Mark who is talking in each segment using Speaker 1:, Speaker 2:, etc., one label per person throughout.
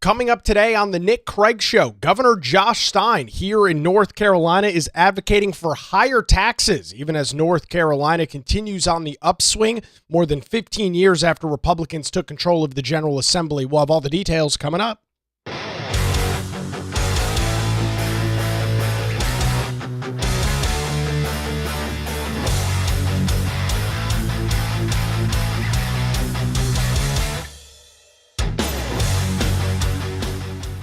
Speaker 1: Coming up today on the Nick Craig Show, Governor Josh Stein here in North Carolina is advocating for higher taxes, even as North Carolina continues on the upswing more than 15 years after Republicans took control of the General Assembly. We'll have all the details coming up.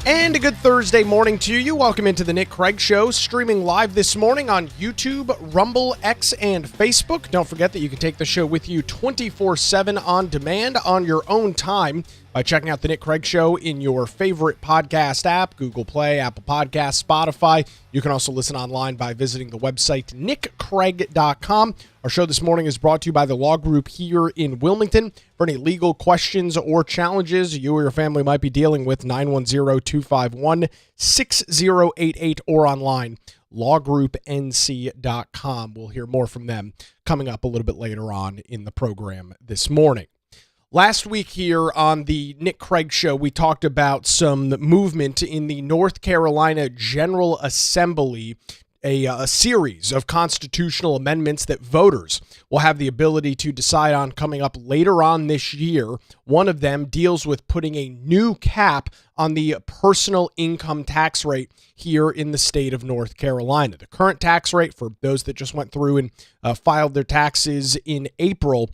Speaker 1: And a good Thursday morning to you. Welcome into the Nick Craig Show, streaming live this morning on YouTube, Rumble, X, and Facebook. Don't forget that you can take the show with you 24/7 on demand on your own time by checking out the Nick Craig Show in your favorite podcast app, Google Play, Apple Podcasts, Spotify. You can also listen online by visiting the website nickcraig.com. Our show this morning is brought to you by the Law Group here in Wilmington. For any legal questions or challenges you or your family might be dealing with, 910-251-6088 or online, lawgroupnc.com. We'll hear more from them coming up a little bit later on in the program this morning. Last week here on the Nick Craig Show, we talked about some movement in the North Carolina General Assembly, a series of constitutional amendments that voters will have the ability to decide on coming up later on this year. One of them deals with putting a new cap on the personal income tax rate here in the state of North Carolina. The current tax rate, for those that just went through and filed their taxes in April,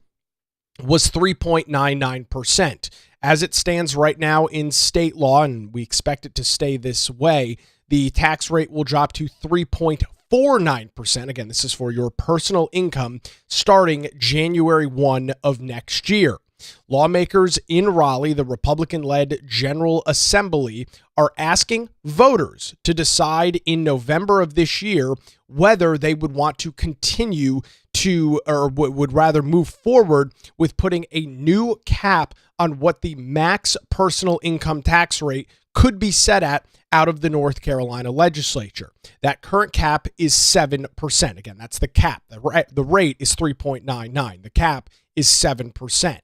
Speaker 1: was 3.99%. As it stands right now in state law, and we expect it to stay this way, the tax rate will drop to 3.49%. Again, this is for your personal income starting January 1 of next year. Lawmakers in Raleigh, the Republican-led General Assembly, are asking voters to decide in November of this year whether they would want to continue to, or would rather move forward with putting a new cap on what the max personal income tax rate could be set at out of the North Carolina legislature. That current cap is 7%. Again, that's the cap. The rate is 3.99. The cap is 7%.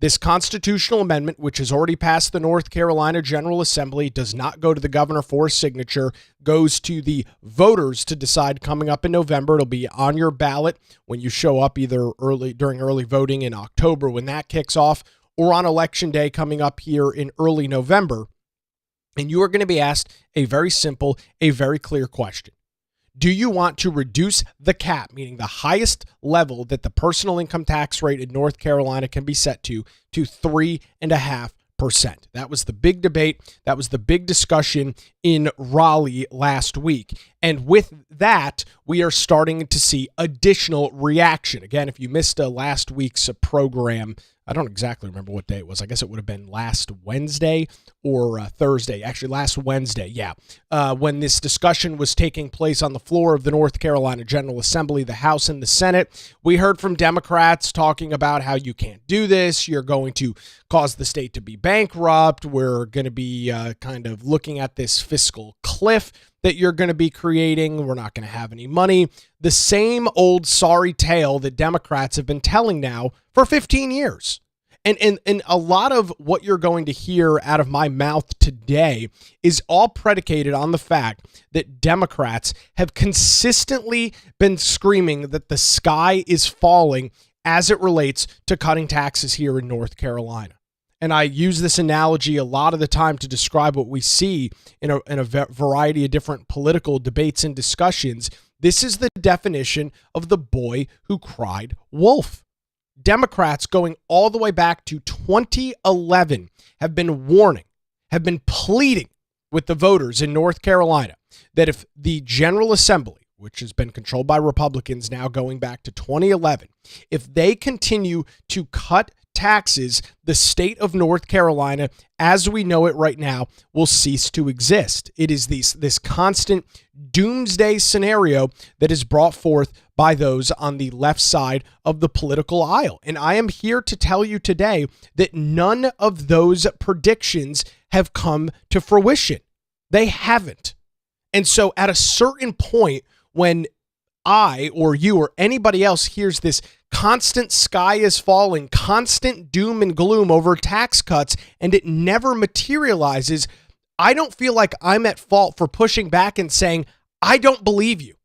Speaker 1: This constitutional amendment, which has already passed the North Carolina General Assembly, does not go to the governor for a signature, goes to the voters to decide coming up in November. It'll be on your ballot when you show up either during early voting in October when that kicks off, or on Election Day coming up here in early November. And you are going to be asked a very simple, a very clear question. Do you want to reduce the cap, meaning the highest level that the personal income tax rate in North Carolina can be set to 3.5%? That was the big debate. That was the big discussion in Raleigh last week. And with that, we are starting to see additional reaction. Again, if you missed last week's program, I don't exactly remember what day it was. I guess it would have been last Wednesday or Thursday. Actually, last Wednesday, yeah. When this discussion was taking place on the floor of the North Carolina General Assembly, the House and the Senate, we heard from Democrats talking about how you can't do this. You're going to cause the state to be bankrupt. We're going to be kind of looking at this fiscal cliff that you're going to be creating. We're not going to have any money. The same old sorry tale that Democrats have been telling now for 15 years. And a lot of what you're going to hear out of my mouth today is all predicated on the fact that Democrats have consistently been screaming that the sky is falling as it relates to cutting taxes here in North Carolina. And I use this analogy a lot of the time to describe what we see in a variety of different political debates and discussions. This is the definition of the boy who cried wolf. Democrats going all the way back to 2011 have been warning, have been pleading with the voters in North Carolina that if the General Assembly, which has been controlled by Republicans now going back to 2011, if they continue to cut taxes, the state of North Carolina, as we know it right now, will cease to exist. It is this constant doomsday scenario that is brought forth by those on the left side of the political aisle. And I am here to tell you today that none of those predictions have come to fruition. They haven't. And so at a certain point when I or you or anybody else hears this constant sky is falling, constant doom and gloom over tax cuts, and it never materializes, I don't feel like I'm at fault for pushing back and saying, I don't believe you.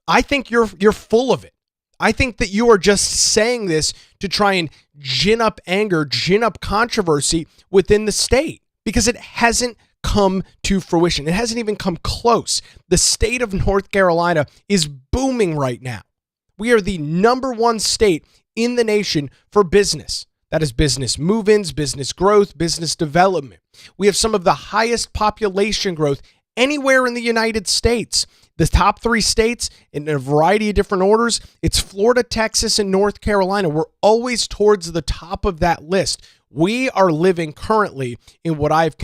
Speaker 1: I think you're full of it. I think that you are just saying this to try and gin up anger, gin up controversy within the state, because it hasn't come to fruition. It hasn't even come close. The state of North Carolina is booming right now. We are the number one state in the nation for business. That is business move-ins, business growth, business development. We have some of the highest population growth anywhere in the United States. The top 3 states in a variety of different orders, it's Florida, Texas, and North Carolina. We're always towards the top of that list. We are living currently in what I've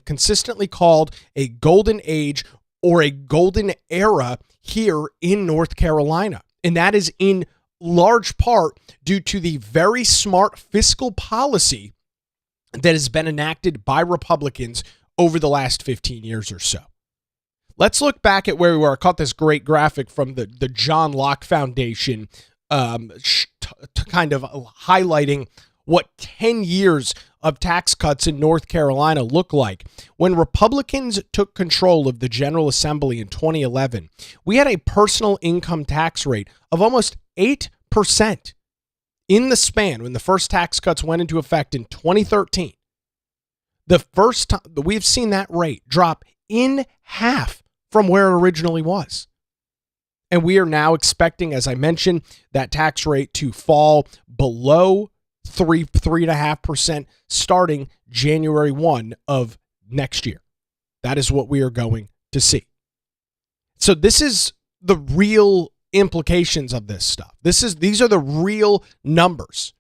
Speaker 1: consistently called a golden age or a golden era here in North Carolina. And that is in large part due to the very smart fiscal policy that has been enacted by Republicans over the last 15 years or so. Let's look back at where we were. I caught this great graphic from the John Locke Foundation kind of highlighting what 10 years of tax cuts in North Carolina look like. When Republicans took control of the General Assembly in 2011, we had a personal income tax rate of almost 8% in the span when the first tax cuts went into effect in 2013. The first time we've seen that rate drop in half from where it originally was. And we are now expecting, as I mentioned, that tax rate to fall below 3.5% starting January 1 of next year. That is what we are going to see. So this is the real implications of this stuff. These are the real numbers.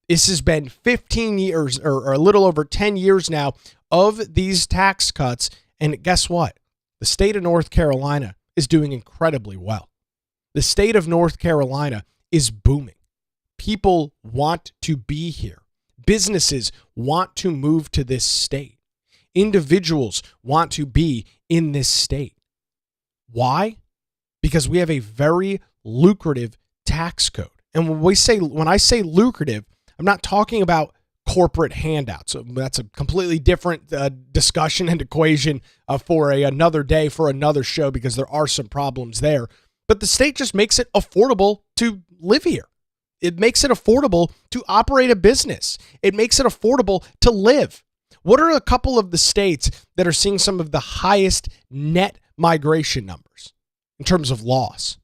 Speaker 1: This has been 15 years or a little over 10 years now of these tax cuts. And guess what? The state of North Carolina is doing incredibly well. The state of North Carolina is booming. People want to be here. Businesses want to move to this state. Individuals want to be in this state. Why? Because we have a very lucrative tax code. And when I say lucrative, I'm not talking about corporate handouts. So that's a completely different discussion and equation for another day, for another show, because there are some problems there. But the state just makes it affordable to live here. It makes it affordable to operate a business. It makes it affordable to live. What are a couple of the states that are seeing some of the highest net migration numbers in terms of loss?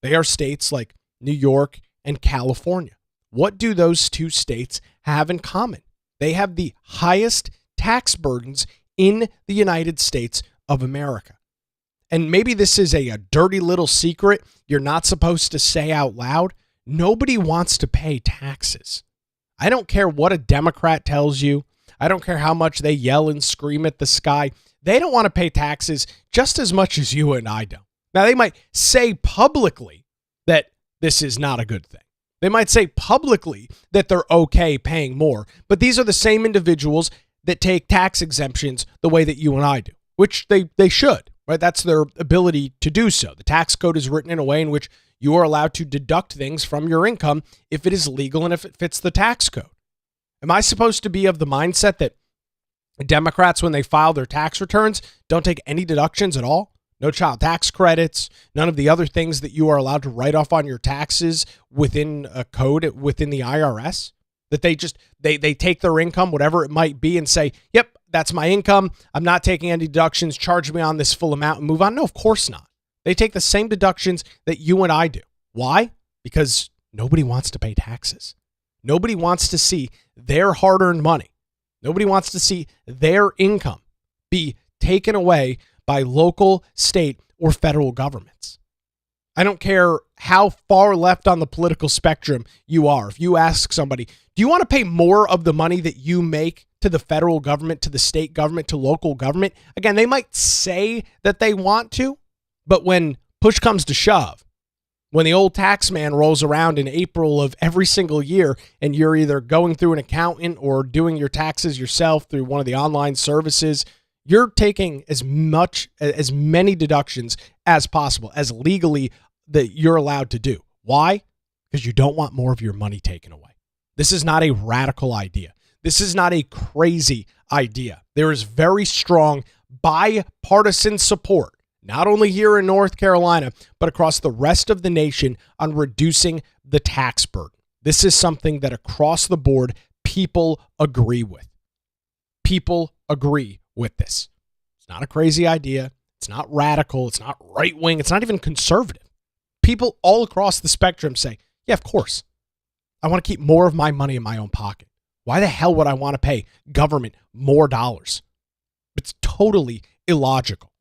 Speaker 1: They are states like New York and California. What do those two states have in common? They have the highest tax burdens in the United States of America. And maybe this is a dirty little secret you're not supposed to say out loud. Nobody wants to pay taxes. I don't care what a Democrat tells you. I don't care how much they yell and scream at the sky. They don't want to pay taxes just as much as you and I don't. Now, they might say publicly that this is not a good thing. They might say publicly that they're okay paying more, but these are the same individuals that take tax exemptions the way that you and I do, which they should, right? That's their ability to do so. The tax code is written in a way in which you are allowed to deduct things from your income if it is legal and if it fits the tax code. Am I supposed to be of the mindset that Democrats, when they file their tax returns, don't take any deductions at all? No child tax credits, none of the other things that you are allowed to write off on your taxes within a code within the IRS? That they take their income, whatever it might be, and say, yep, that's my income. I'm not taking any deductions. Charge me on this full amount and move on. No, of course not. They take the same deductions that you and I do. Why? Because nobody wants to pay taxes. Nobody wants to see their hard-earned money. Nobody wants to see their income be taken away by local, state, or federal governments. I don't care how far left on the political spectrum you are. If you ask somebody, do you want to pay more of the money that you make to the federal government, to the state government, to local government? Again, they might say that they want to, but when push comes to shove, when the old tax man rolls around in April of every single year and you're either going through an accountant or doing your taxes yourself through one of the online services, you're taking as many deductions as possible, as legally that you're allowed to do. Why? because you don't want more of your money taken away. This is not a radical idea. This is not a crazy idea. There is very strong bipartisan support, not only here in North Carolina, but across the rest of the nation on reducing the tax burden. This is something that across the board, people agree with. People agree with this. It's not a crazy idea. It's not radical. It's not right wing. It's not even conservative. People all across the spectrum say, yeah, of course. I want to keep more of my money in my own pocket. Why the hell would I want to pay government more dollars? It's totally illogical.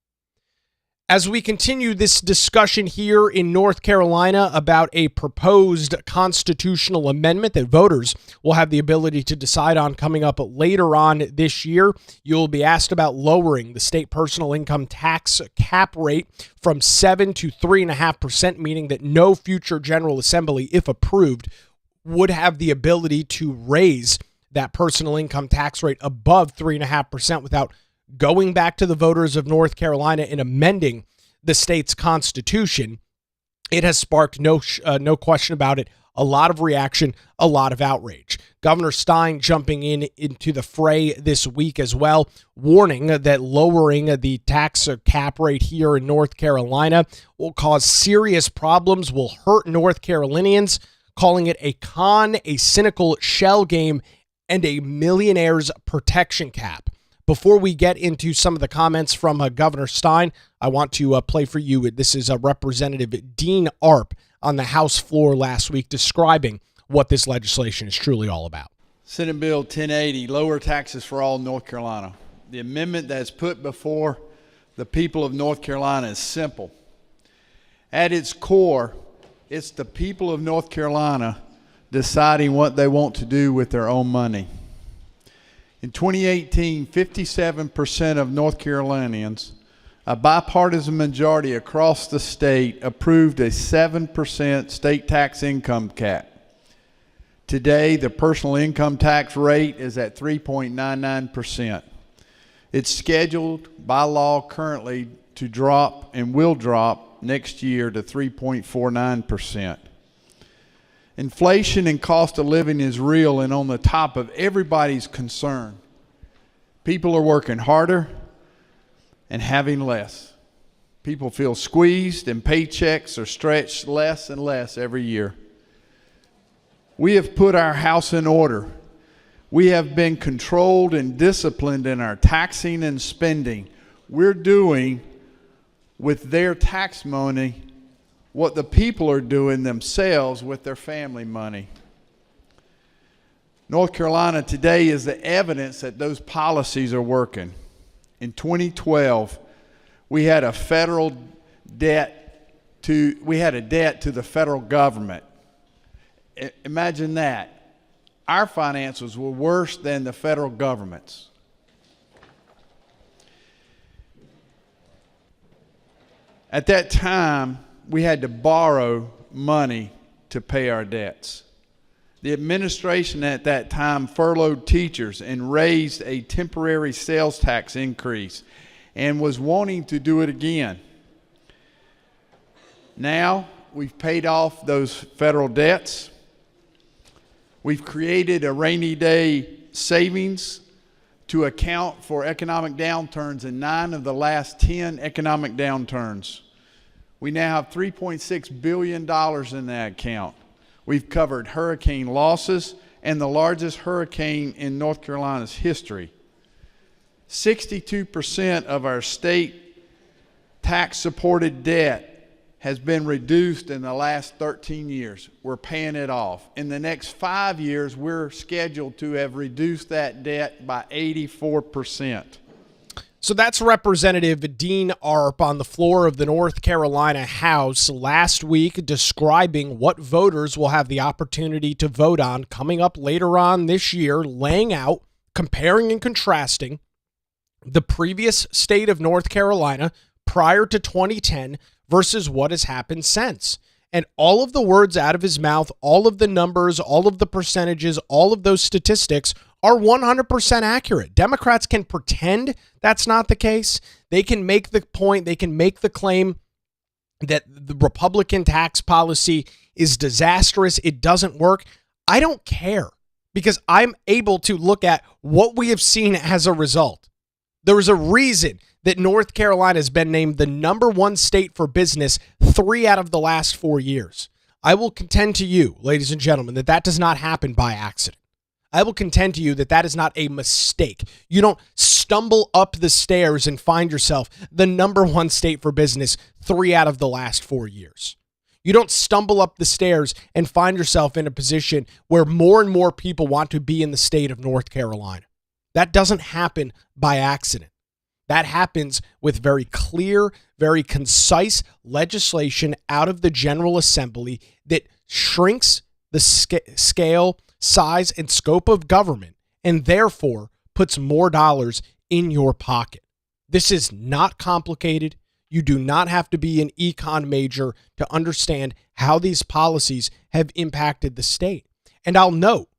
Speaker 1: As we continue this discussion here in North Carolina about a proposed constitutional amendment that voters will have the ability to decide on coming up later on this year, you'll be asked about lowering the state personal income tax cap rate from 7 to 3.5%, meaning that no future General Assembly, if approved, would have the ability to raise that personal income tax rate above 3.5% without going back to the voters of North Carolina and amending the state's constitution. It has sparked no question about it, a lot of reaction, a lot of outrage. Governor Stein jumping into the fray this week as well, warning that lowering the tax cap rate here in North Carolina will cause serious problems, will hurt North Carolinians, calling it a con, a cynical shell game, and a millionaire's protection cap. Before we get into some of the comments from Governor Stein, I want to play for you. This is Representative Dean Arp on the House floor last week describing what this legislation is truly all about.
Speaker 2: Senate Bill 1080, lower taxes for all North Carolina. The amendment that's put before the people of North Carolina is simple. At its core, it's the people of North Carolina deciding what they want to do with their own money. In 2018, 57% of North Carolinians, a bipartisan majority across the state, approved a 7% state tax income cap. Today, the personal income tax rate is at 3.99%. It's scheduled by law currently to drop and will drop next year to 3.49%. Inflation and cost of living is real and on the top of everybody's concern. People are working harder and having less. People feel squeezed and paychecks are stretched less and less every year. We have put our house in order. We have been controlled and disciplined in our taxing and spending. We're doing with their tax money what the people are doing themselves with their family money. North Carolina today is the evidence that those policies are working. In 2012, we had a debt to the federal government. Imagine that. Our finances were worse than the federal government's. At that time, we had to borrow money to pay our debts. The administration at that time furloughed teachers and raised a temporary sales tax increase and was wanting to do it again. Now we've paid off those federal debts. We've created a rainy day savings to account for economic downturns in 9 of the last 10 economic downturns. We now have $3.6 billion in that account. We've covered hurricane losses and the largest hurricane in North Carolina's history. 62% of our state tax-supported debt has been reduced in the last 13 years. We're paying it off. In the next 5 years, we're scheduled to have reduced that debt by 84%.
Speaker 1: So that's Representative Dean Arp on the floor of the North Carolina House last week describing what voters will have the opportunity to vote on coming up later on this year, laying out, comparing and contrasting the previous state of North Carolina prior to 2010 versus what has happened since. And all of the words out of his mouth, all of the numbers, all of the percentages, all of those statistics are 100% accurate. Democrats can pretend that's not the case. They can make the point, they can make the claim that the Republican tax policy is disastrous, it doesn't work. I don't care, because I'm able to look at what we have seen as a result. There is a reason that North Carolina has been named the #1 state for business 3 out of the last 4 years. I will contend to you, ladies and gentlemen, that that does not happen by accident. I will contend to you that that is not a mistake. You don't stumble up the stairs and find yourself the #1 state for business 3 out of the last 4 years. You don't stumble up the stairs and find yourself in a position where more and more people want to be in the state of North Carolina. That doesn't happen by accident. That happens with very clear, very concise legislation out of the General Assembly that shrinks the scale, size, and scope of government, and therefore puts more dollars in your pocket. This is not complicated. You do not have to be an econ major to understand how these policies have impacted the state. And I'll note,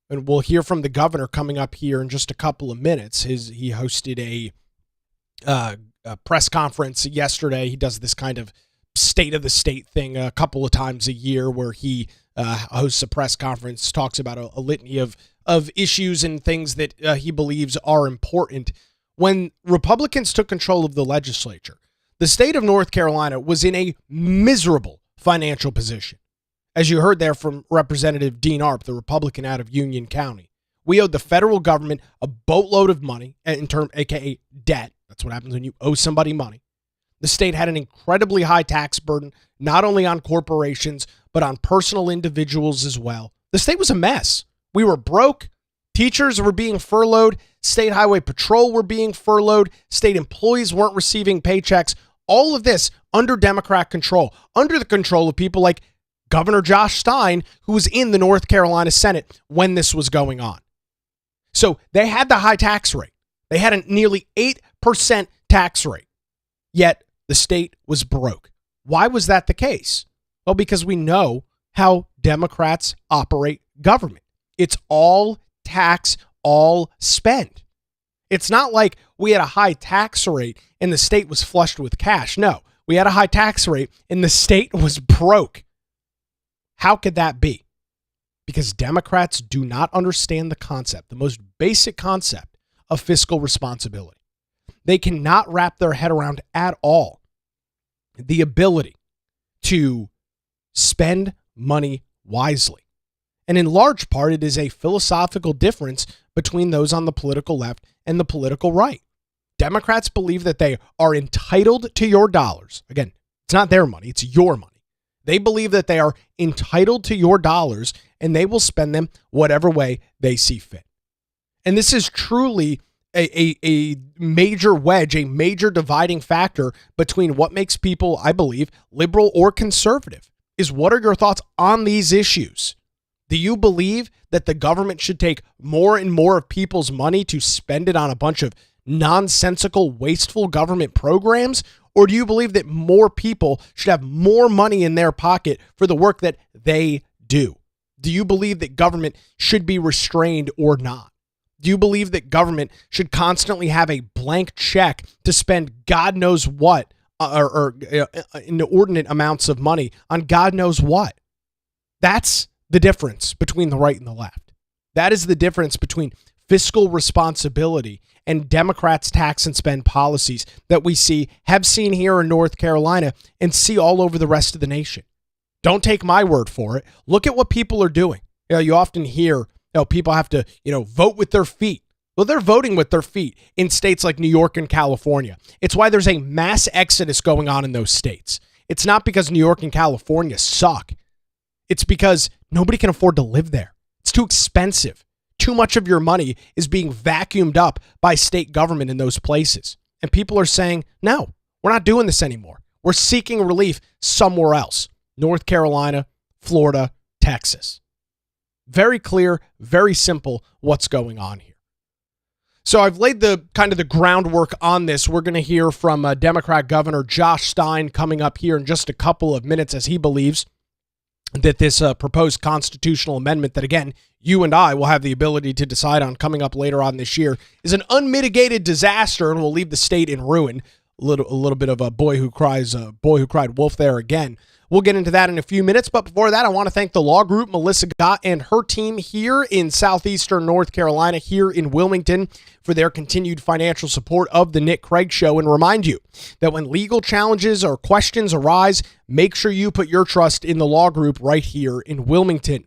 Speaker 1: and we'll hear from the governor coming up here in just a couple of minutes. He hosted a press conference yesterday. He does this kind of state of the state thing a couple of times a year where he hosts a press conference, talks about a litany of issues and things that he believes are important. When Republicans took control of the legislature, the state of North Carolina was in a miserable financial position. As you heard there from Representative Dean Arp, the Republican out of Union County, we owed the federal government a boatload of money, aka debt. That's what happens when you owe somebody money. The state had an incredibly high tax burden, not only on corporations, but on personal individuals as well. The state was a mess. We were broke. Teachers were being furloughed. State Highway Patrol were being furloughed. State employees weren't receiving paychecks. All of this under Democrat control, under the control of people like Governor Josh Stein, who was in the North Carolina Senate when this was going on. So they had the high tax rate. They had a nearly 8% tax rate, yet the state was broke. Why was that the case? Well, because we know how Democrats operate government. It's all tax, all spend. It's not like we had a high tax rate and the state was flushed with cash. No, we had a high tax rate and the state was broke. How could that be? Because Democrats do not understand the concept, the most basic concept of fiscal responsibility. They cannot wrap their head around at all the ability to spend money wisely. And in large part, it is a philosophical difference between those on the political left and the political right. Democrats believe that they are entitled to your dollars. Again, it's not their money, it's your money. They believe that they are entitled to your dollars and they will spend them whatever way they see fit. And this is truly a major wedge, a major dividing factor between what makes people, I believe, liberal or conservative, is what are your thoughts on these issues? Do you believe that the government should take more and more of people's money to spend it on a bunch of nonsensical, wasteful government programs? Or do you believe that more people should have more money in their pocket for the work that they do? Do you believe that government should be restrained or not? Do you believe that government should constantly have a blank check to spend God knows what or inordinate amounts of money on God knows what? That's the difference between the right and the left. That is the difference between fiscal responsibility and Democrats' tax and spend policies that we have seen here in North Carolina and see all over the rest of the nation. Don't take my word for it. Look at what people are doing. You often hear people have to vote with their feet. Well, they're voting with their feet in states like New York and California. It's why there's a mass exodus going on in those states. It's not because New York and California suck. It's because nobody can afford to live there. It's too expensive. Too much of your money is being vacuumed up by state government in those places. And people are saying, no, we're not doing this anymore. We're seeking relief somewhere else. North Carolina, Florida, Texas. Very clear, very simple what's going on here. So I've laid the groundwork on this. We're going to hear from Democrat Governor Josh Stein coming up here in just a couple of minutes, as he believes that this proposed constitutional amendment that, again, you and I will have the ability to decide on coming up later on this year is an unmitigated disaster and will leave the state in ruin. A little bit of a boy who cried wolf there again. We'll get into that in a few minutes, but before that, I want to thank the law group, Melissa Gott and her team here in southeastern North Carolina, here in Wilmington, for their continued financial support of the Nick Craig Show, and remind you that when legal challenges or questions arise, make sure you put your trust in the law group right here in Wilmington.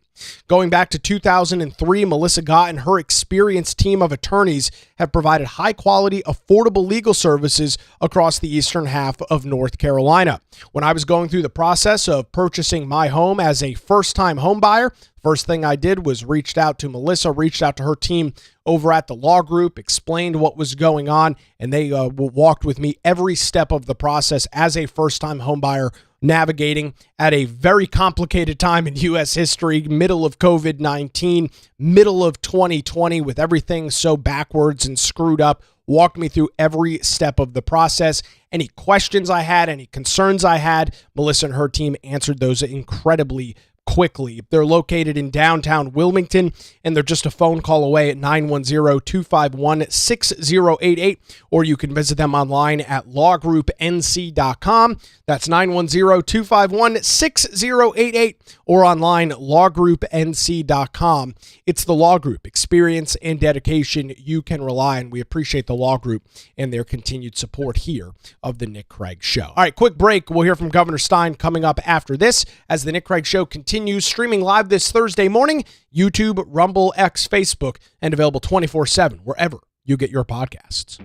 Speaker 1: Going back to 2003, Melissa Gott and her experienced team of attorneys have provided high-quality, affordable legal services across the eastern half of North Carolina. When I was going through the process of purchasing my home as a first-time home buyer, first thing I did was reached out to Melissa, reached out to her team over at the law group, explained what was going on, and they walked with me every step of the process as a first-time home buyer, navigating at a very complicated time in U.S. history, middle of COVID-19, middle of 2020, with everything so backwards and screwed up, walked me through every step of the process. Any questions I had, any concerns I had, Melissa and her team answered those incredibly quickly. They're located in downtown Wilmington, and they're just a phone call away at 910-251-6088, or you can visit them online at lawgroupnc.com. That's 910-251-6088, or online lawgroupnc.com. It's the law group, experience and dedication you can rely on. We appreciate the law group and their continued support here of the Nick Craig Show. All right, quick break. We'll hear from Governor Stein coming up after this as the Nick Craig Show continues, streaming live this Thursday morning, YouTube, Rumble, X, Facebook, and available 24/7 wherever you get your podcasts.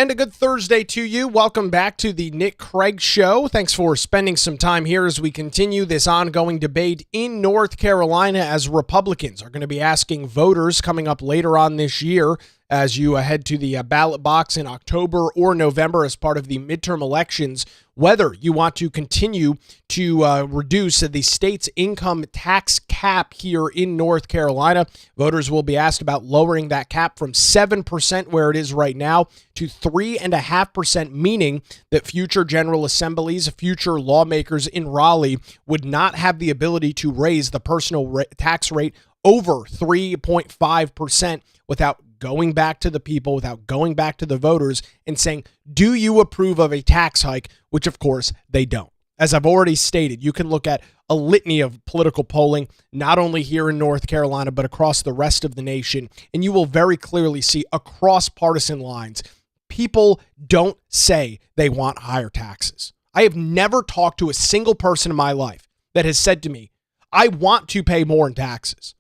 Speaker 1: And a good Thursday to you. Welcome back to the Nick Craig Show. Thanks for spending some time here as we continue this ongoing debate in North Carolina, as Republicans are going to be asking voters coming up later on this year as you head to the ballot box in October or November as part of the midterm elections, whether you want to continue to reduce the state's income tax cap here in North Carolina. Voters will be asked about lowering that cap from 7%, where it is right now, to 3.5%, meaning that future General Assemblies, future lawmakers in Raleigh would not have the ability to raise the personal tax rate over 3.5% without without going back to the people, without going back to the voters and saying, do you approve of a tax hike? Which, of course, they don't. As I've already stated, you can look at a litany of political polling, not only here in North Carolina, but across the rest of the nation, and you will very clearly see across partisan lines, people don't say they want higher taxes. I have never talked to a single person in my life that has said to me, I want to pay more in taxes.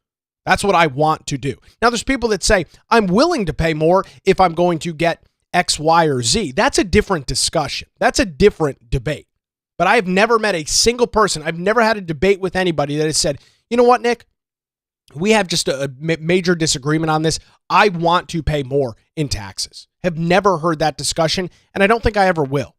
Speaker 1: That's what I want to do. Now, there's people that say, I'm willing to pay more if I'm going to get X, Y, or Z. That's a different discussion. That's a different debate. But I've never met a single person. I've never had a debate with anybody that has said, you know what, Nick? We have just a major disagreement on this. I want to pay more in taxes. Have never heard that discussion, and I don't think I ever will.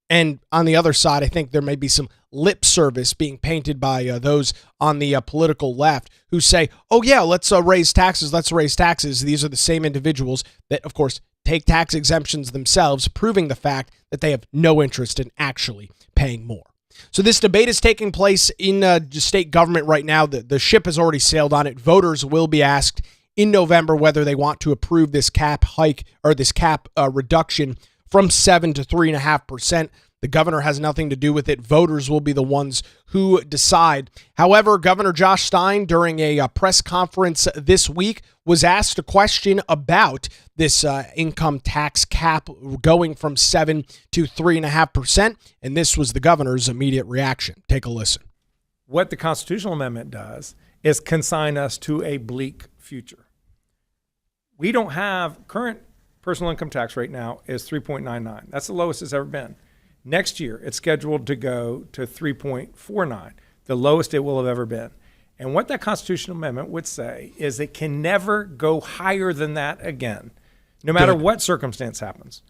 Speaker 1: And on the other side, I think there may be some lip service being painted by those on the political left who say, oh, yeah, let's raise taxes. Let's raise taxes. These are the same individuals that, of course, take tax exemptions themselves, proving the fact that they have no interest in actually paying more. So this debate is taking place in state government right now. The ship has already sailed on it. Voters will be asked in November whether they want to approve this cap hike or this cap reduction from 7 to 3.5%. The governor has nothing to do with it. Voters will be the ones who decide. However, Governor Josh Stein, during a press conference this week, was asked a question about this income tax cap going from 7 to 3.5%, and this was the governor's immediate reaction. Take a listen.
Speaker 3: What the constitutional amendment does is consign us to a bleak future. We don't have current personal income tax rate now is 3.99. That's the lowest it's ever been. Next year, it's scheduled to go to 3.49, the lowest it will have ever been. And what that constitutional amendment would say is it can never go higher than that again, no matter what circumstance happens.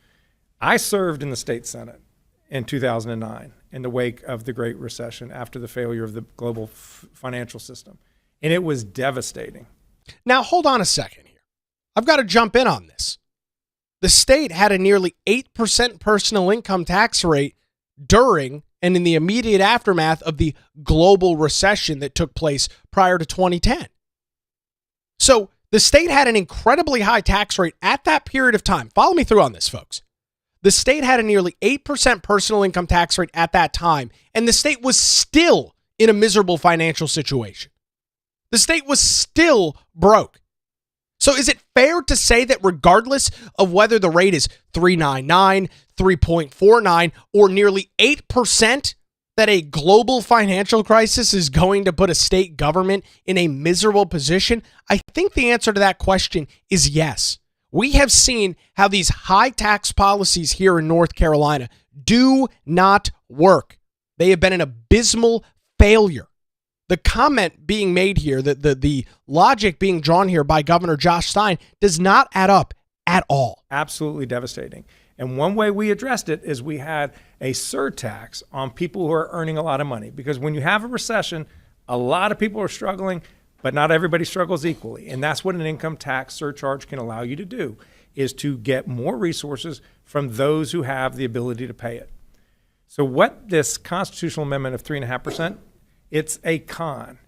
Speaker 3: I served in the state Senate in 2009 in the wake of the Great Recession after the failure of the global financial system, and it was devastating.
Speaker 1: Now, hold on a second here. I've got to jump in on this. The state had a nearly 8% personal income tax rate during and in the immediate aftermath of the global recession that took place prior to 2010. So the state had an incredibly high tax rate at that period of time. Follow me through on this, folks. The state had a nearly 8% personal income tax rate at that time, and the state was still in a miserable financial situation. The state was still broke. So is it fair to say that regardless of whether the rate is 3.99, 3.49, or nearly 8%, that a global financial crisis is going to put a state government in a miserable position? I think the answer to that question is yes. We have seen how these high tax policies here in North Carolina do not work. They have been an abysmal failure. The comment being made here, the logic being drawn here by Governor Josh Stein does not add up at all.
Speaker 3: Absolutely devastating. And one way we addressed it is we had a surtax on people who are earning a lot of money. Because when you have a recession, a lot of people are struggling, but not everybody struggles equally. And that's what an income tax surcharge can allow you to do, is to get more resources from those who have the ability to pay it. So what this constitutional amendment of 3.5%, it's a con,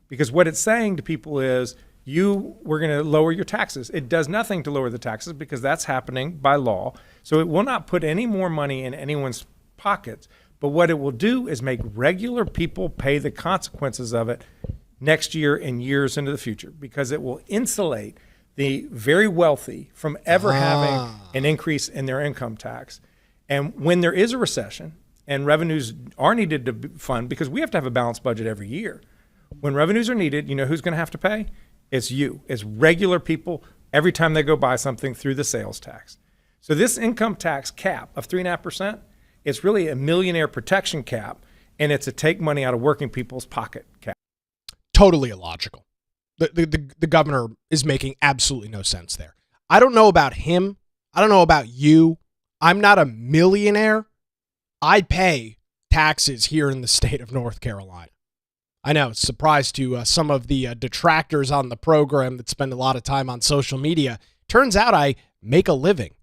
Speaker 3: because what it's saying to people is we're going to lower your taxes. It does nothing to lower the taxes because that's happening by law. So it will not put any more money in anyone's pockets. But what it will do is make regular people pay the consequences of it next year and years into the future, because it will insulate the very wealthy from ever having an increase in their income tax. And when there is a recession, and revenues are needed to fund, because we have to have a balanced budget every year. When revenues are needed, you know who's going to have to pay? It's you. It's regular people every time they go buy something through the sales tax. So this income tax cap of 3.5%, it's really a millionaire protection cap, and it's a take money out of working people's pocket cap.
Speaker 1: Totally illogical. The governor is making absolutely no sense there. I don't know about him. I don't know about you. I'm not a millionaire. I pay taxes here in the state of North Carolina. I know it's a surprise to some of the detractors on the program that spend a lot of time on social media. Turns out I make a living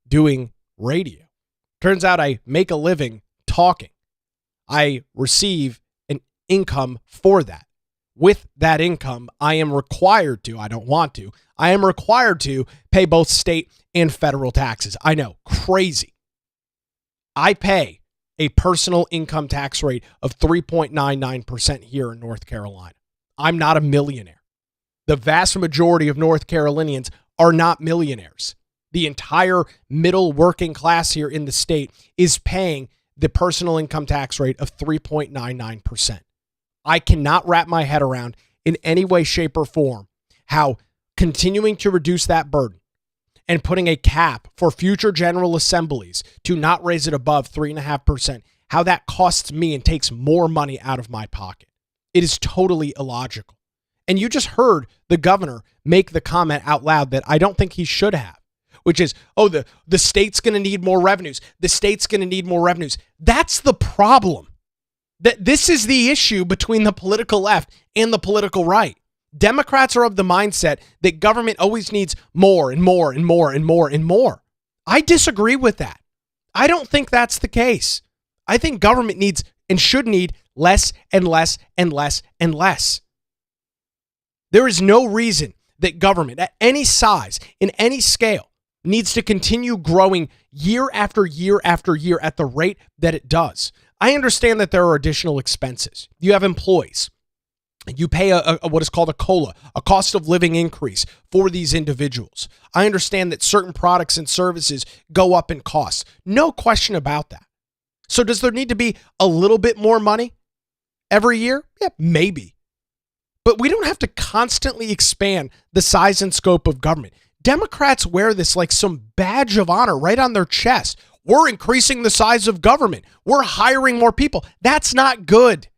Speaker 1: doing radio. Turns out I make a living talking. I receive an income for that. with that income, I am required to, I don't want to, I am required to pay both state and federal taxes. I know, crazy. I pay a personal income tax rate of 3.99% here in North Carolina. I'm not a millionaire. The vast majority of North Carolinians are not millionaires. The entire middle working class here in the state is paying the personal income tax rate of 3.99%. I cannot wrap my head around in any way, shape, or form how continuing to reduce that burden and putting a cap for future general assemblies to not raise it above 3.5%, how that costs me and takes more money out of my pocket. It is totally illogical. And you just heard the governor make the comment out loud that I don't think he should have, which is, oh, the state's going to need more revenues. The state's going to need more revenues. That's the problem. That this is the issue between the political left and the political right. Democrats are of the mindset that government always needs more and more and more and more and more. I disagree with that. I don't think that's the case. I think government needs and should need less and less and less and less. There is no reason that government at any size, in any scale, needs to continue growing year after year after year at the rate that it does. I understand that there are additional expenses. You have employees. You pay a what is called a COLA, a cost of living increase for these individuals. I understand that certain products and services go up in cost. No question about that. So does there need to be a little bit more money every year? Yeah, maybe. But we don't have to constantly expand the size and scope of government. Democrats wear this like some badge of honor right on their chest. We're increasing the size of government. We're hiring more people. That's not good.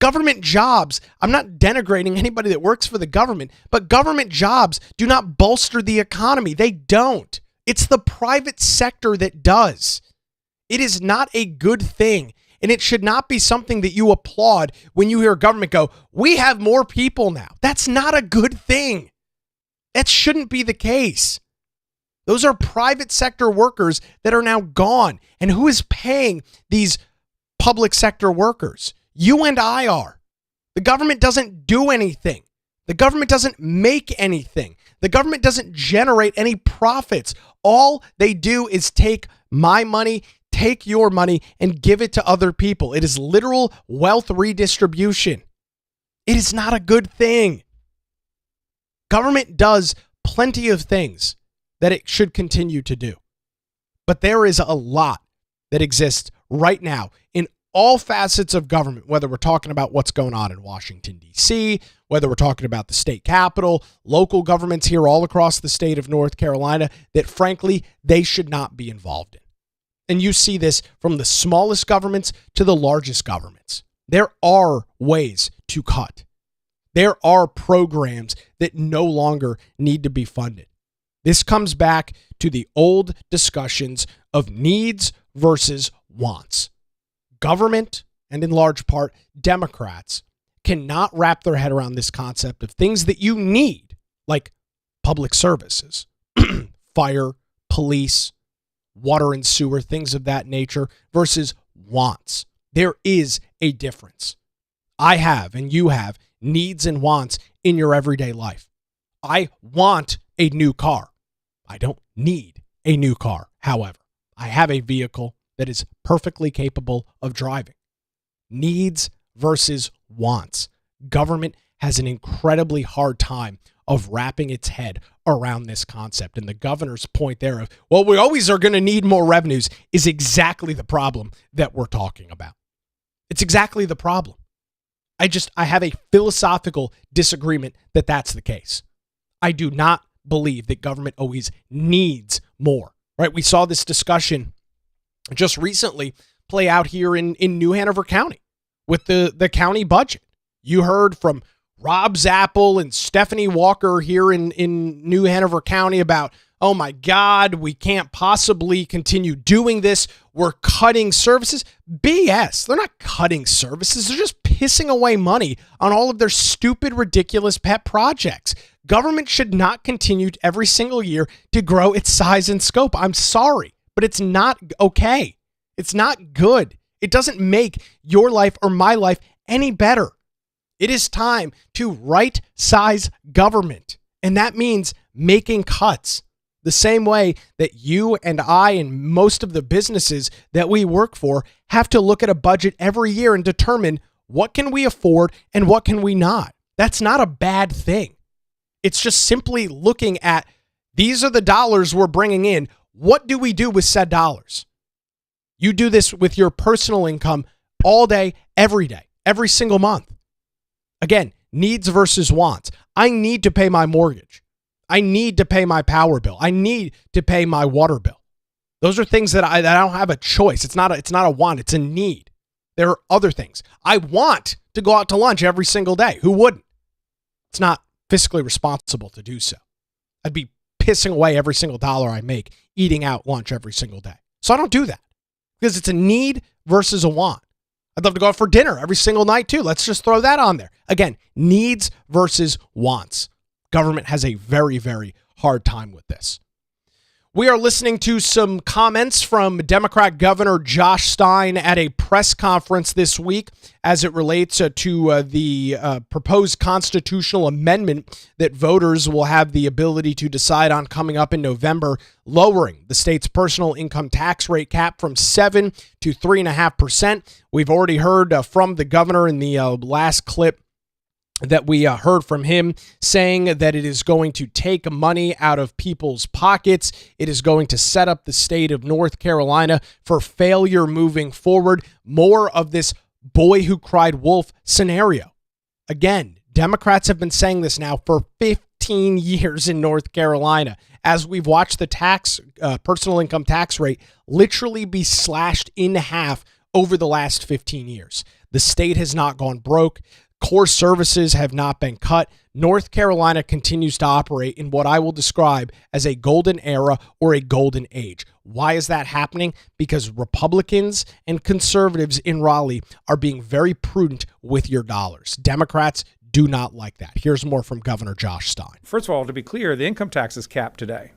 Speaker 1: Government jobs, I'm not denigrating anybody that works for the government, but government jobs do not bolster the economy. They don't. It's the private sector that does. It is not a good thing, and it should not be something that you applaud when you hear government go, we have more people now. That's not a good thing. That shouldn't be the case. Those are private sector workers that are now gone. And who is paying these public sector workers? You and I are. The government doesn't do anything. The government doesn't make anything. The government doesn't generate any profits. All they do is take my money, take your money, and give it to other people. It is literal wealth redistribution. It is not a good thing. Government does plenty of things that it should continue to do. But there is a lot that exists right now in all facets of government, whether we're talking about what's going on in Washington, D.C., whether we're talking about the state capitol, local governments here all across the state of North Carolina, that frankly, they should not be involved in. And you see this from the smallest governments to the largest governments. There are ways to cut. There are programs that no longer need to be funded. This comes back to the old discussions of needs versus wants. Government, and in large part, Democrats, cannot wrap their head around this concept of things that you need, like public services, fire, police, water and sewer, things of that nature, versus wants. There is a difference. I have, and you have, needs and wants in your everyday life. I want a new car. I don't need a new car. However, I have a vehicle that is perfectly capable of driving. Needs versus wants. Government has an incredibly hard time of wrapping its head around this concept. And the governor's point there of, well, we always are going to need more revenues is exactly the problem that we're talking about. It's exactly the problem. I have a philosophical disagreement that that's the case. I do not believe that government always needs more, right? We saw this discussion just recently play out here in New Hanover County with the county budget. You heard from Rob Zappel and Stephanie Walker here in New Hanover County about, oh my God, we can't possibly continue doing this. We're cutting services. BS. They're not cutting services. They're just pissing away money on all of their stupid, ridiculous pet projects. Government should not continue every single year to grow its size and scope. I'm sorry, but it's not okay. It's not good. It doesn't make your life or my life any better. It is time to right-size government. And that means making cuts. The same way that you and I and most of the businesses that we work for have to look at a budget every year and determine what can we afford and what can we not. That's not a bad thing. It's just simply looking at, these are the dollars we're bringing in. What do we do with said dollars? You do this with your personal income all day, every single month. Again, needs versus wants. I need to pay my mortgage. I need to pay my power bill. I need to pay my water bill. Those are things that I don't have a choice. It's not a want, it's a need. There are other things. I want to go out to lunch every single day. Who wouldn't? It's not fiscally responsible to do so. I'd be pissing away every single dollar I make eating out lunch every single day. So I don't do that because it's a need versus a want. I'd love to go out for dinner every single night too. Let's just throw that on there. Again, needs versus wants. Government has a very, very hard time with this. We are listening to some comments from Democrat Governor Josh Stein at a press conference this week as it relates to the proposed constitutional amendment that voters will have the ability to decide on coming up in November, lowering the state's personal income tax rate cap from 7 to 3.5%. We've already heard from the governor in the last clip that we heard from him saying that it is going to take money out of people's pockets. It is going to set up the state of North Carolina for failure moving forward. More of this boy who cried wolf scenario. Again, Democrats have been saying this now for 15 years in North Carolina as we've watched the personal income tax rate literally be slashed in half over the last 15 years. The state has not gone broke. Core services have not been cut. North Carolina continues to operate in what I will describe as a golden era or a golden age. Why is that happening? Because Republicans and conservatives in Raleigh are being very prudent with your dollars. Democrats do not like that. Here's more from Governor Josh Stein.
Speaker 3: First of all, to be clear, the income tax is capped today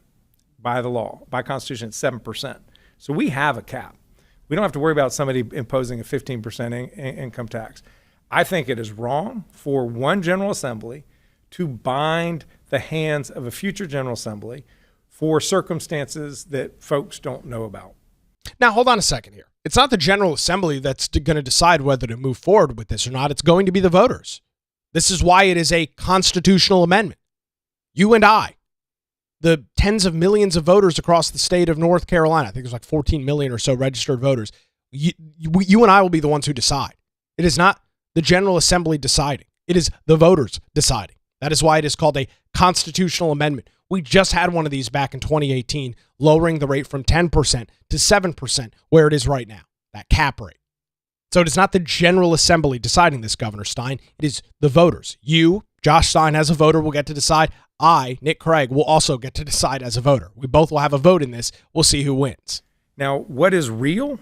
Speaker 3: by the law, by Constitution, it's 7%. So we have a cap. We don't have to worry about somebody imposing a 15% income tax. I think it is wrong for one General Assembly to bind the hands of a future General Assembly for circumstances that folks don't know about.
Speaker 1: Now, hold on a second here. It's not the General Assembly that's going to decide whether to move forward with this or not. It's going to be the voters. This is why it is a constitutional amendment. You and I, the tens of millions of voters across the state of North Carolina, I think there's like 14 million or so registered voters, you and I will be the ones who decide. It is not the General Assembly deciding. It is the voters deciding. That is why it is called a constitutional amendment. We just had one of these back in 2018, lowering the rate from 10% to 7%, where it is right now, that cap rate. So it is not the General Assembly deciding this, Governor Stein. It is the voters. You, Josh Stein, as a voter, will get to decide. I, Nick Craig, will also get to decide as a voter. We both will have a vote in this. We'll see who wins.
Speaker 3: Now, what is real?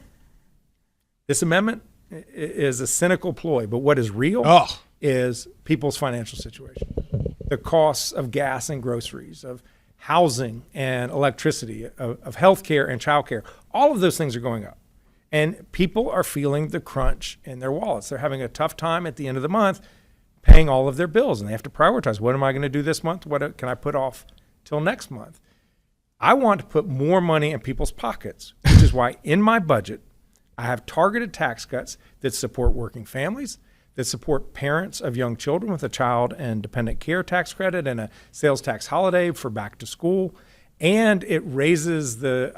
Speaker 3: This amendment is a cynical ploy, but what is real is people's financial situation. The costs of gas and groceries, of housing and electricity, of healthcare and childcare, all of those things are going up. And people are feeling the crunch in their wallets. They're having a tough time at the end of the month paying all of their bills, and they have to prioritize. What am I going to do this month? What can I put off till next month? I want to put more money in people's pockets, which is why in my budget, I have targeted tax cuts that support working families, that support parents of young children with a child and dependent care tax credit and a sales tax holiday for back to school. And it raises the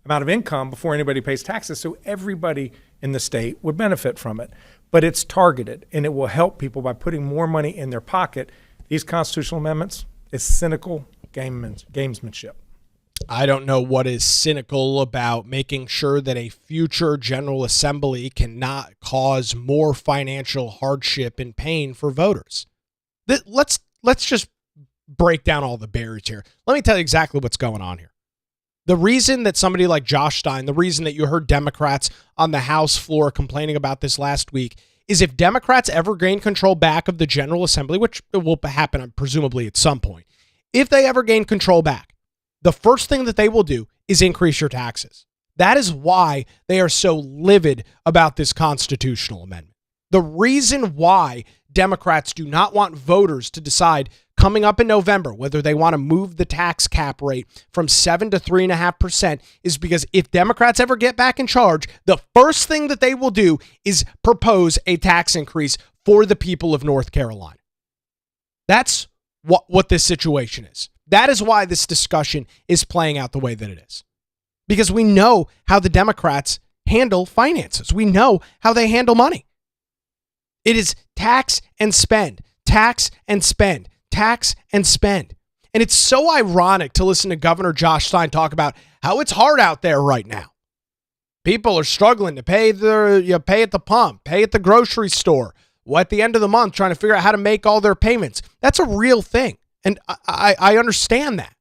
Speaker 3: amount of income before anybody pays taxes, so everybody in the state would benefit from it. But it's targeted, and it will help people by putting more money in their pocket. These constitutional amendments is cynical gamesmanship.
Speaker 1: I don't know what is cynical about making sure that a future General Assembly cannot cause more financial hardship and pain for voters. Let's just break down all the barriers here. Let me tell you exactly what's going on here. The reason that somebody like Josh Stein, the reason that you heard Democrats on the House floor complaining about this last week, is if Democrats ever gain control back of the General Assembly, which will happen presumably at some point, if they ever gain control back, the first thing that they will do is increase your taxes. That is why they are so livid about this constitutional amendment. The reason why Democrats do not want voters to decide coming up in November whether they want to move the tax cap rate from 7 to 3.5% is because if Democrats ever get back in charge, the first thing that they will do is propose a tax increase for the people of North Carolina. That's what this situation is. That is why this discussion is playing out the way that it is. Because we know how the Democrats handle finances. We know how they handle money. It is tax and spend, tax and spend, tax and spend. And it's so ironic to listen to Governor Josh Stein talk about how it's hard out there right now. People are struggling to pay at the pump, pay at the grocery store, at the end of the month, trying to figure out how to make all their payments. That's a real thing. And I understand that.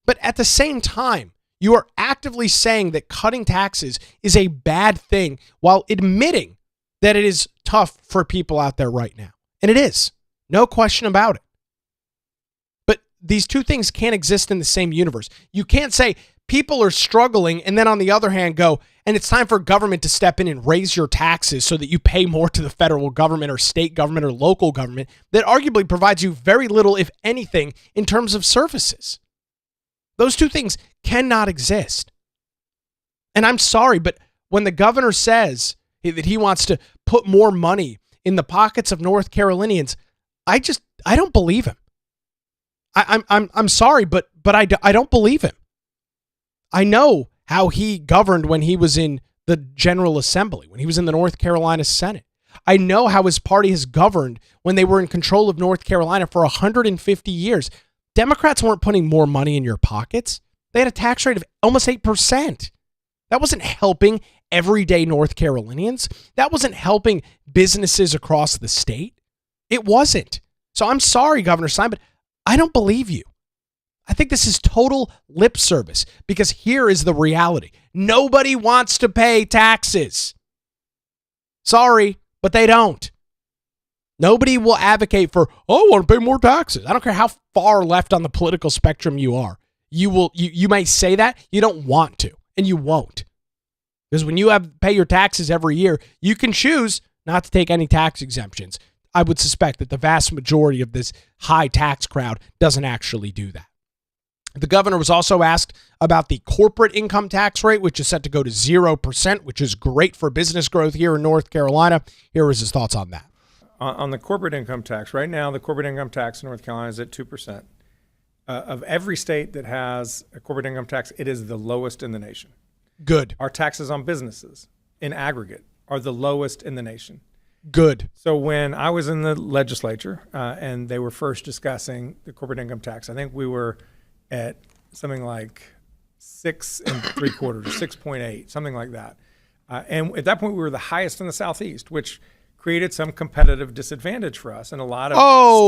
Speaker 1: But at the same time, you are actively saying that cutting taxes is a bad thing while admitting that it is tough for people out there right now. And it is. No question about it. But these two things can't exist in the same universe. You can't say people are struggling and then on the other hand go, and it's time for government to step in and raise your taxes so that you pay more to the federal government or state government or local government that arguably provides you very little, if anything, in terms of services. Those two things cannot exist. And I'm sorry, but when the governor says that he wants to put more money in the pockets of North Carolinians, I don't believe him. I'm sorry, but I don't believe him. I know how he governed when he was in the General Assembly, when he was in the North Carolina Senate. I know how his party has governed when they were in control of North Carolina for 150 years. Democrats weren't putting more money in your pockets. They had a tax rate of almost 8%. That wasn't helping everyday North Carolinians. That wasn't helping businesses across the state. It wasn't. So I'm sorry, Governor Stein, but I don't believe you. I think this is total lip service because here is the reality. Nobody wants to pay taxes. Sorry, but they don't. Nobody will advocate for, oh, I want to pay more taxes. I don't care how far left on the political spectrum you are. You may say that. You don't want to, and you won't. Because when you have to pay your taxes every year, you can choose not to take any tax exemptions. I would suspect that the vast majority of this high tax crowd doesn't actually do that. The governor was also asked about the corporate income tax rate, which is set to go to 0%, which is great for business growth here in North Carolina. Here is his thoughts on that.
Speaker 3: On the corporate income tax, right now, the corporate income tax in North Carolina is at 2%. Of every state that has a corporate income tax, it is the lowest in the nation.
Speaker 1: Good.
Speaker 3: Our taxes on businesses in aggregate are the lowest in the nation.
Speaker 1: Good.
Speaker 3: So when I was in the legislature and they were first discussing the corporate income tax, I think we were at something like 6 3/4, 6.8, something like that. And at that point, we were the highest in the Southeast, which created some competitive disadvantage for us. And a lot of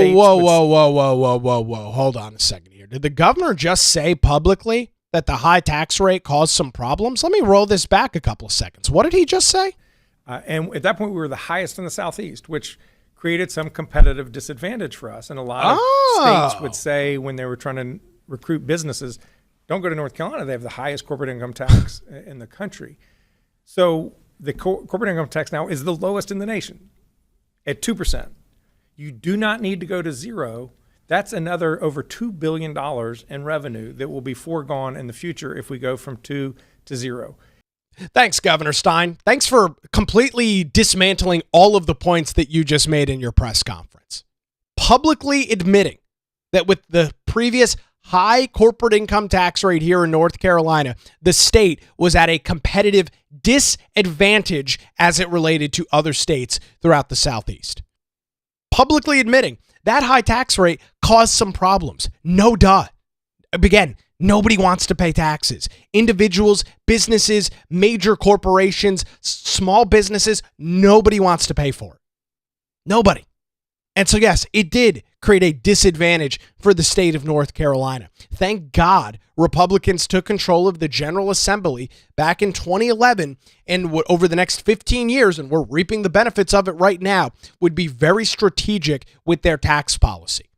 Speaker 3: states
Speaker 1: whoa. Hold on a second here. Did the governor just say publicly that the high tax rate caused some problems? Let me roll this back a couple of seconds. What did he just say?
Speaker 3: And at that point, we were the highest in the Southeast, which created some competitive disadvantage for us. And a lot of states would say when they were trying to recruit businesses, don't go to North Carolina. They have the highest corporate income tax in the country. So the corporate income tax now is the lowest in the nation at 2%. You do not need to go to zero. That's another over $2 billion in revenue that will be foregone in the future if we go from 2 to 0.
Speaker 1: Thanks, Governor Stein. Thanks for completely dismantling all of the points that you just made in your press conference. Publicly admitting that with the previous high corporate income tax rate here in North Carolina, the state was at a competitive disadvantage as it related to other states throughout the Southeast. Publicly admitting that high tax rate caused some problems. No duh. Again, nobody wants to pay taxes. Individuals, businesses, major corporations, small businesses, nobody wants to pay for it. Nobody. And so, yes, it did create a disadvantage for the state of North Carolina. Thank God Republicans took control of the General Assembly back in 2011 and over the next 15 years, and we're reaping the benefits of it right now, would be very strategic with their tax policy.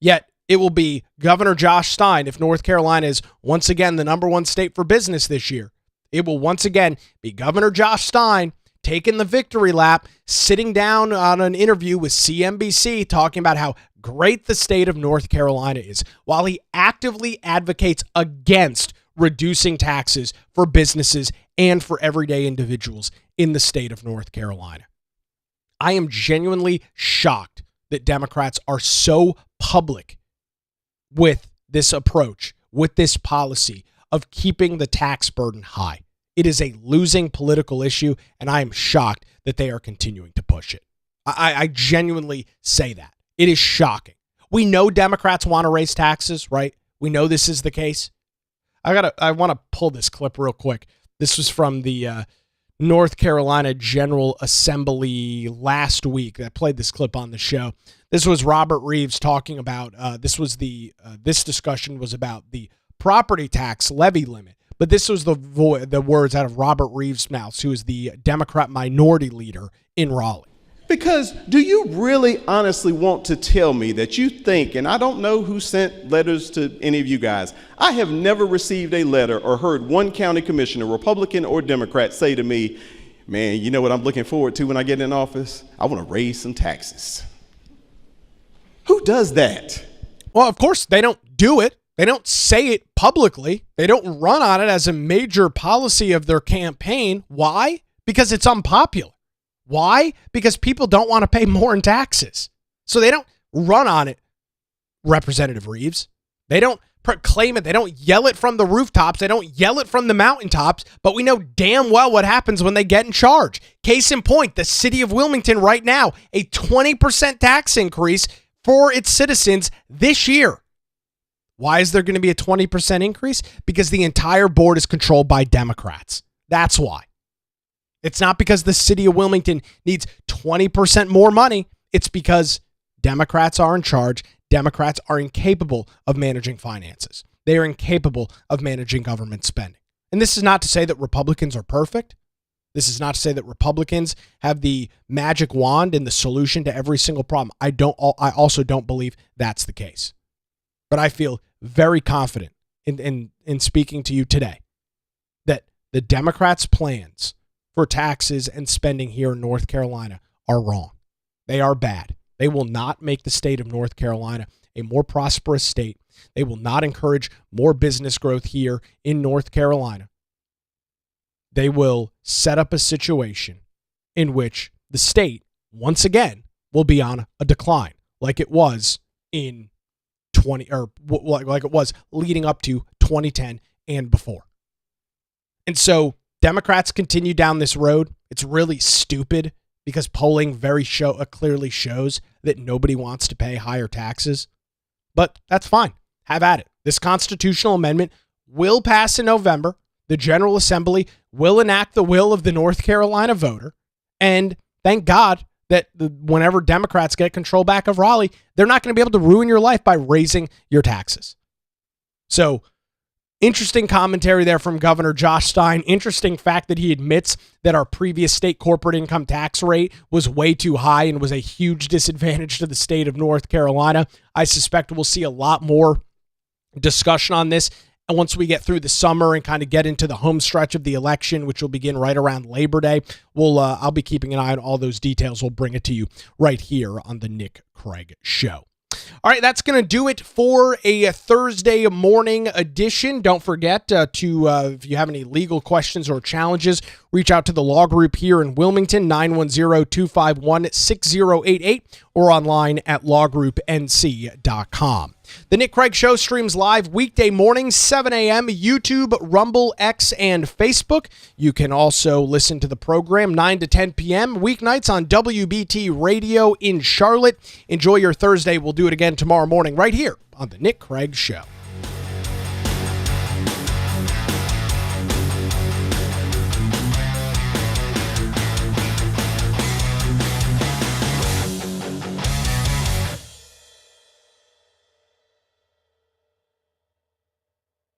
Speaker 1: Yet, it will be Governor Josh Stein, if North Carolina is once again the #1 state for business this year, it will once again be Governor Josh Stein taking the victory lap, sitting down on an interview with CNBC talking about how great the state of North Carolina is, while he actively advocates against reducing taxes for businesses and for everyday individuals in the state of North Carolina. I am genuinely shocked that Democrats are so public with this approach, with this policy of keeping the tax burden high. It is a losing political issue, and I am shocked that they are continuing to push it. I genuinely say that. It is shocking. We know Democrats want to raise taxes, right? We know this is the case. I want to pull this clip real quick. This was from the North Carolina General Assembly last week. I played this clip on the show. This was Robert Reeves talking about, this discussion was about the property tax levy limit. But this was the words out of Robert Reeves' mouth, who is the Democrat minority leader in Raleigh.
Speaker 4: Because do you really honestly want to tell me that you think, and I don't know who sent letters to any of you guys, I have never received a letter or heard one county commissioner, Republican or Democrat, say to me, man, you know what I'm looking forward to when I get in office? I want to raise some taxes. Who does that?
Speaker 1: Well, of course, they don't do it. They don't say it publicly. They don't run on it as a major policy of their campaign. Why? Because it's unpopular. Why? Because people don't want to pay more in taxes. So they don't run on it, Representative Reeves. They don't proclaim it. They don't yell it from the rooftops. They don't yell it from the mountaintops. But we know damn well what happens when they get in charge. Case in point, the city of Wilmington right now, a 20% tax increase for its citizens this year. Why is there going to be a 20% increase? Because the entire board is controlled by Democrats. That's why. It's not because the city of Wilmington needs 20% more money. It's because Democrats are in charge. Democrats are incapable of managing finances. They are incapable of managing government spending. And this is not to say that Republicans are perfect. This is not to say that Republicans have the magic wand and the solution to every single problem. I also don't believe that's the case. But I feel very confident in speaking to you today that the Democrats' plans for taxes and spending here in North Carolina are wrong. They are bad. They will not make the state of North Carolina a more prosperous state. They will not encourage more business growth here in North Carolina. They will set up a situation in which the state, once again, will be on a decline, like it was in like it was leading up to 2010 and before. And so Democrats continue down this road. It's really stupid because polling clearly shows that nobody wants to pay higher taxes. But that's fine. Have at it. This constitutional amendment will pass in November. The General Assembly will enact the will of the North Carolina voter. And thank God that whenever Democrats get control back of Raleigh, they're not going to be able to ruin your life by raising your taxes. So, interesting commentary there from Governor Josh Stein. Interesting fact that he admits that our previous state corporate income tax rate was way too high and was a huge disadvantage to the state of North Carolina. I suspect we'll see a lot more discussion on this. And once we get through the summer and kind of get into the home stretch of the election, which will begin right around Labor Day, I'll be keeping an eye on all those details. We'll bring it to you right here on the Nick Craig Show. All right, that's going to do it for a Thursday morning edition. Don't forget to, if you have any legal questions or challenges, reach out to the law group here in Wilmington, 910-251-6088, or online at lawgroupnc.com. The Nick Craig Show streams live weekday mornings, 7 a.m., YouTube, Rumble, X, and Facebook. You can also listen to the program 9 to 10 p.m. weeknights on WBT Radio in Charlotte. Enjoy your Thursday. We'll do it again tomorrow morning right here on The Nick Craig Show.